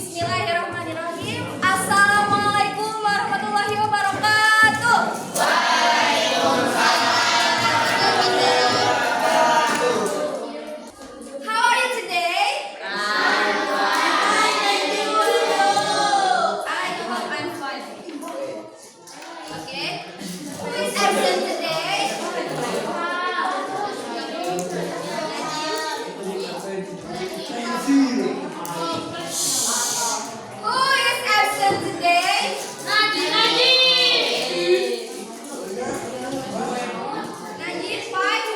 Bismillahirrahmanirrahim. Assalamualaikum warahmatullahi wabarakatuh. How are you today? I'm fine. Thank you. I hope I'm fine. Okay. Who is absent today? Who is absent today? Najib, fine.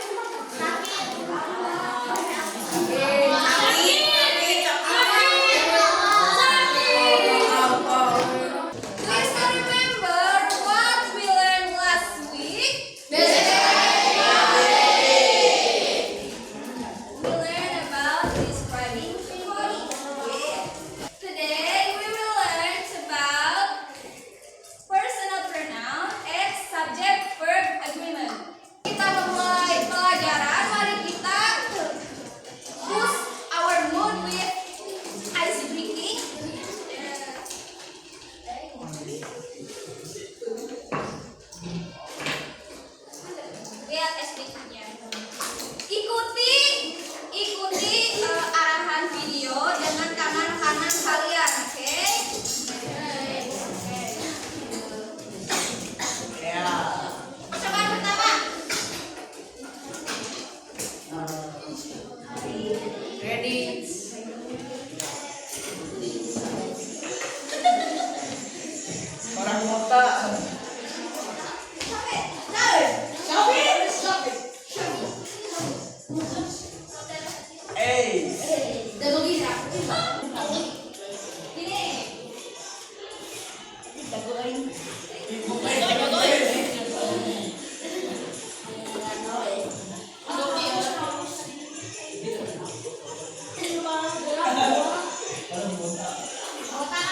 Please remember what we learned last week. We learned about describing body. Today we will learn about personal pronoun and subject verb agreement. Kita memulai pelajaran, mari kita boost our mood with ice drinking. Lihat es drinknya. Ikuti arahan video dengan tangan kanan kalian, oke? Percobaan pertama. Ready? Orang kota. Double bisa. Ini.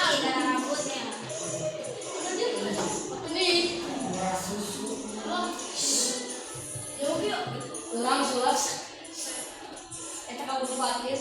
Ini rambutnya. Kurang jelas. Eta kamu kuatir.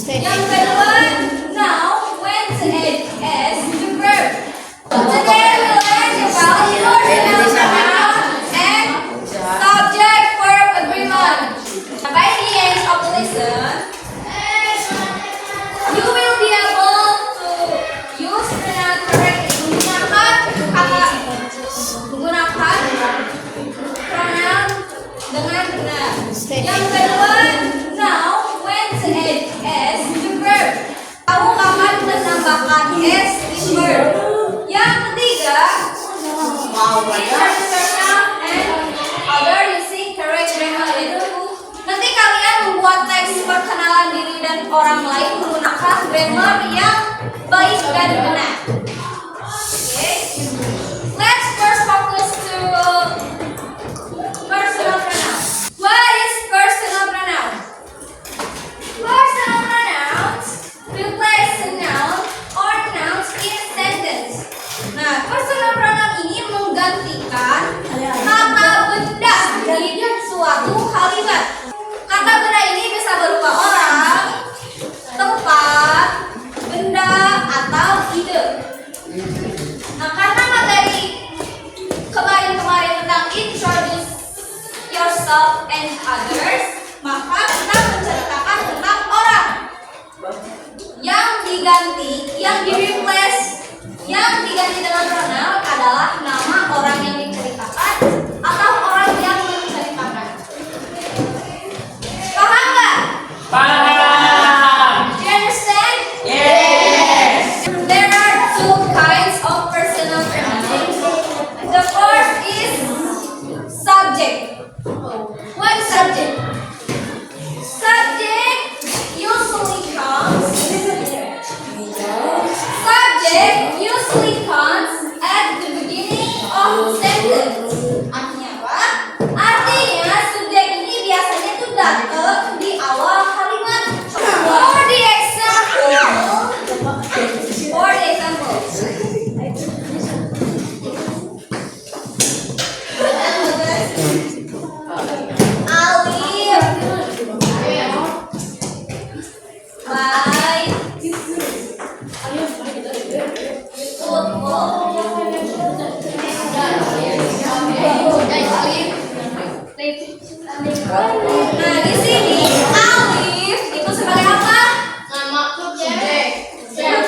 Yang kedua, now when to add s to verb. Today we learn about ordinal pronoun and subject verb agreement. By the end of the lesson, you will be able to use pronoun correctly. Menggunakan pronoun dengan benar. Yang kedua, now when to add s to verb. Kamu kapan menambahkan s in verb. Yang ketiga, insert pronoun and other using correct grammar. Nanti kalian membuat teks perkenalan diri dan orang lain menggunakan grammar yang baik dan benar. Oke. yourself and others, maka kita menceritakan tentang orang. Yang diganti dengan pronoun adalah nama orang yang diceritakan atau orang yang menceritakan. Paham nggak? Paham. Do you understand? Yes. There are two kinds of personal pronouns. The first is subject. What is subject? Subject usually comes at the beginning of sentence. Artinya apa? Artinya subjek ini biasanya tuh datang di awal kalimat. For the example. Alif Nah, di sini alif itu sebagai apa? Nama subjek. Nah,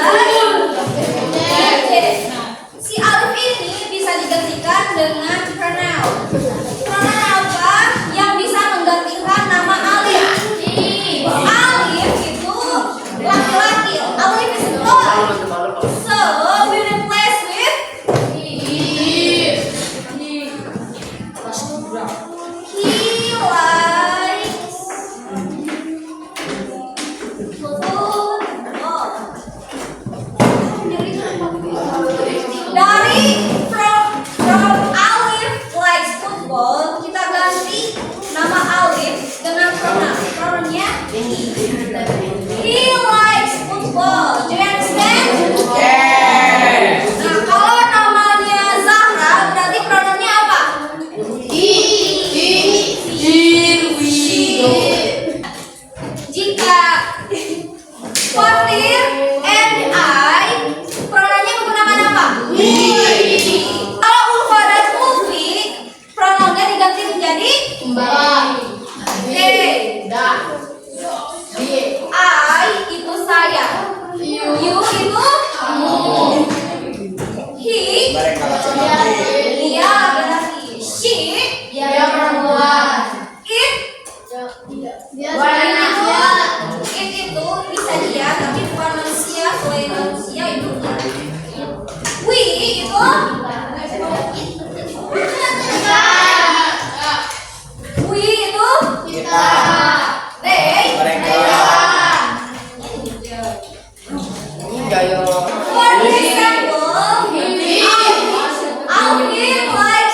si alif ini bisa digantikan dengan pronoun. Pronoun apa yang bisa menggantikan nama alif? Alif itu laki-laki. Alif is a boy. So we replace with he likes football. Dari from Alif likes football, kita ganti nama Alif dengan pronoun. Pronounnya he. He likes football. Do you understand? Yes. Nah, kalau namanya Zahra, berarti pronounnya apa? Jika Fatir and I, pronounnya menggunakan apa? Kalau Ulfa dan Ulfi, pronounnya diganti menjadi they. I itu saya. You itu he. Dia laki-laki. She. It itu bisa dia, tapi bukan manusia. Selain manusia itu we itu we itu they. For example, Alif like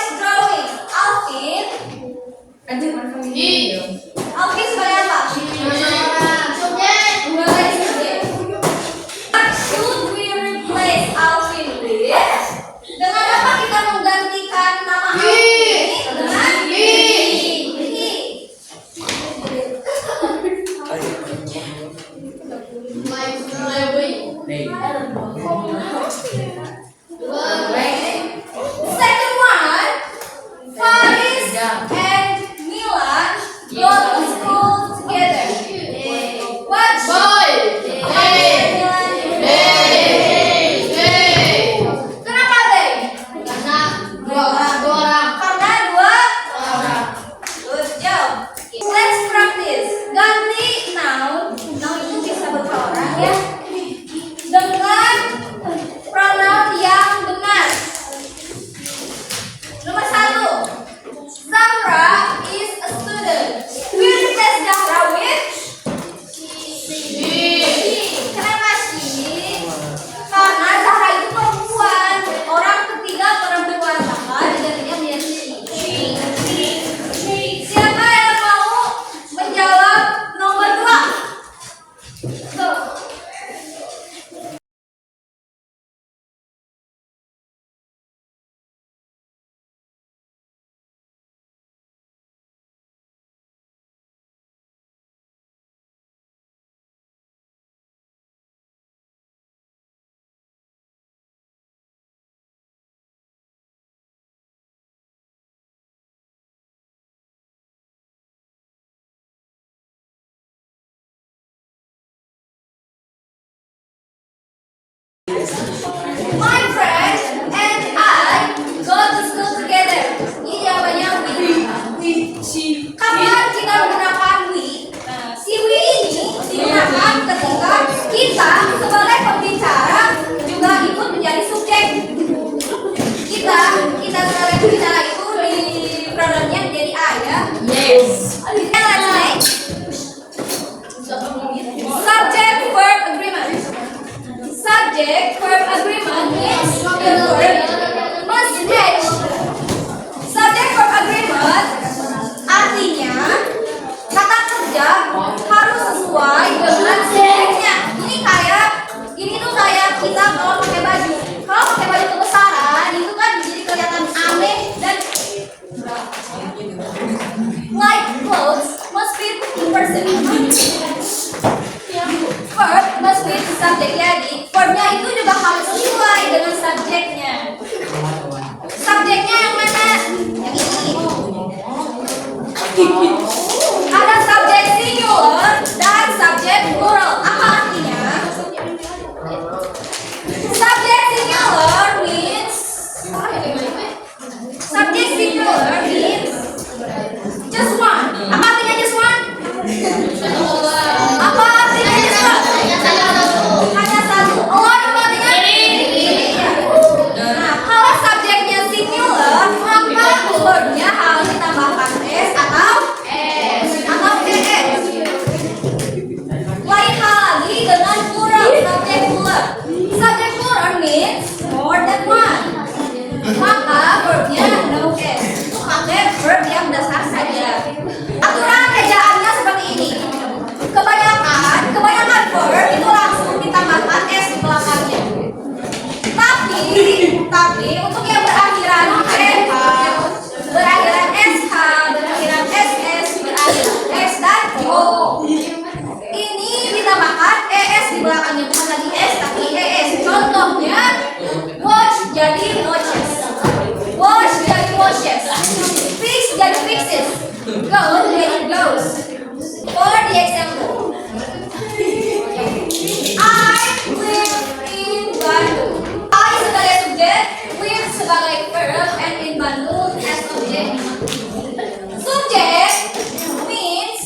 yang bicara itu di pronounnya jadi I ya. Yes. Kita let's make subject verb agreement. Subject verb agreement means the verb must match. Subject verb agreement artinya kata kerja harus sesuai dengan subjeknya. Ini tuh kayak kita kalau pakai baju. Kalau pakai baju kebesaran itu kan jadi kelihatan aneh dan like clothes must fit the person. Verb must fit the subject. Jadi verbnya itu juga harus sesuai dengan subjeknya. Subjeknya yang mana? Yang ini. Ada subjek singular dan subjek plural. Apa artinya? Subjek singular means just one. Apa artinya just one? Apa artinya just one? Hanya satu. Oh, apa artinya? Nah, kalau subjeknya singular, maka verbnya harus ditambahkan s atau es. Lain hal lagi dengan plural, subjek plural. Subjek plural means more than one. Maka verbnya no s. Pakai verb yang dasar saja. Aturan ejaannya seperti ini. Kebanyakan verb itu langsung ditambahkan s di belakangnya. Tapi untuk yang berakhiran sh, berakhiran sh, berakhiran ss, berakhiran s dan o, ini ditambahkan es di belakangnya, bukan lagi s tapi es. Contohnya watch jadi watches, wash jadi washes, fix jadi fixes, go jadi goes. For the example, I live in Bandung. I sebagai subjek, live sebagai verb, and in Bandung as object. Subjek means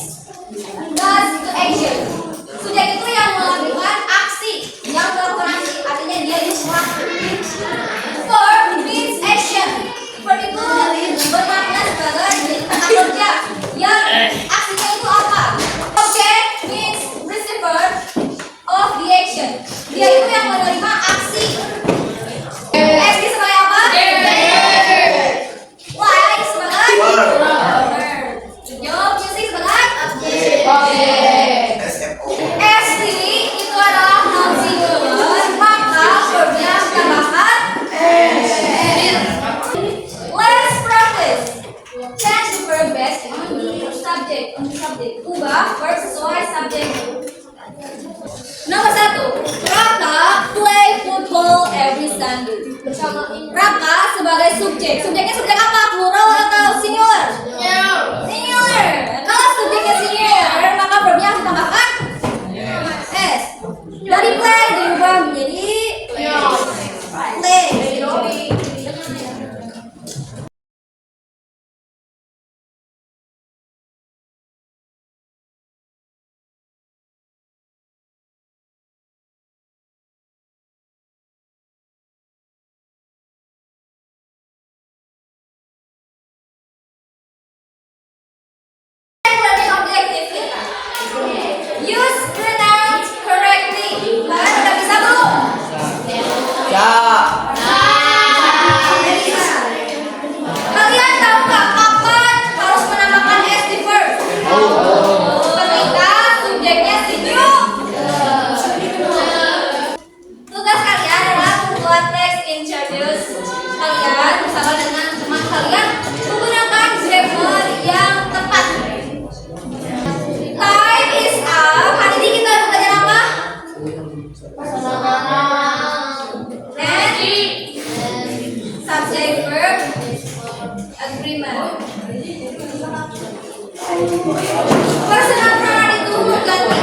does the action. Subjek itu yang melakukan aksi, artinya dia itu pelaku. Verb means action. Verb itu bermakna sebagai kata kerja yang aksinya itu apa? Object means receiver of the action. Dia itu yang menerima aksi. S sebagai apa? Y sebagai verb. Job music sebagai object. ST itu adalah noun singular, maka verbnya ditambahkan s. Let's practice. Change the verb based on the subject. Ubah verb sesuai subjek. Nomor 1. Raka play football every Sunday. Raka sebagai subjek. Subjeknya subjek apa? Plural atau singular? Singular. Kalau subjeknya singular, maka verbnya harus ditambahkan s. Dari play diubah menjadi play. Use pronoun correctly. Kalian udah bisa belum? Ya. Kalian tahu nggak kapan harus menambahkan s di verb? Ketika subjeknya singular. Tugas kalian adalah membuat teks introduce kalian bersama dengan teman kalian menggunakan grammar yang tepat. Time is up. Hari ini kita belajar apa? Subject verb agreement. Personal pronoun itu mengganti